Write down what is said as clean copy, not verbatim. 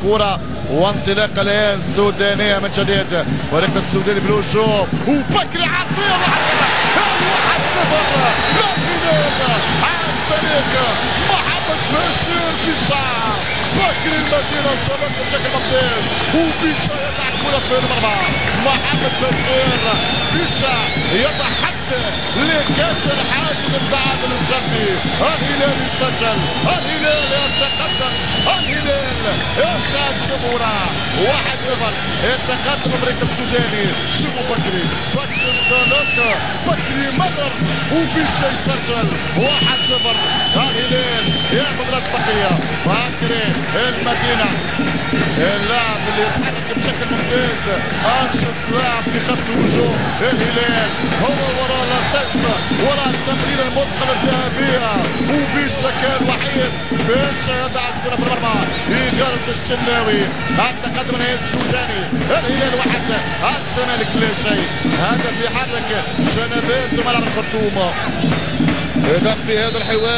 الكرة وانطلاقه الان السودانيه من جديد. فريق السوداني في الهجوم وبكري عرضيه 1-0 للهلال عن طريق محمد بشير بيشار. بكري المدينه انطلق بشكل ممتاز وبيشار يضع الكرة في المرمى. محمد بشير يضع حد لكسر حاجز التعادل السلبي. الهلال يسجل، الهلال يتقدم، الهلال يسعد جمهوره 1-0 يتقدم الفريق السوداني. شوفوا بكري انطلق، بكري مرر وبيشا يسجل 1-0. الهلال ياخذ راس بقيه. بكري المدينه اللاعب اللي يتحرك بشكل ممتاز، انشط لاعب في خط الهجوم الهلال، هو وراء الاسيست وراء التمريره المتقنه الذهبيه. وبيشا كان وحيد، بيشا يضع الكره في المرمى يغلط الشناوي. التقدم النهائي السوداني، الهلال 1 الزمالك لا شيء. هدف يحرك جنبات ملعب الخرطوم. اذا في هذا الحوار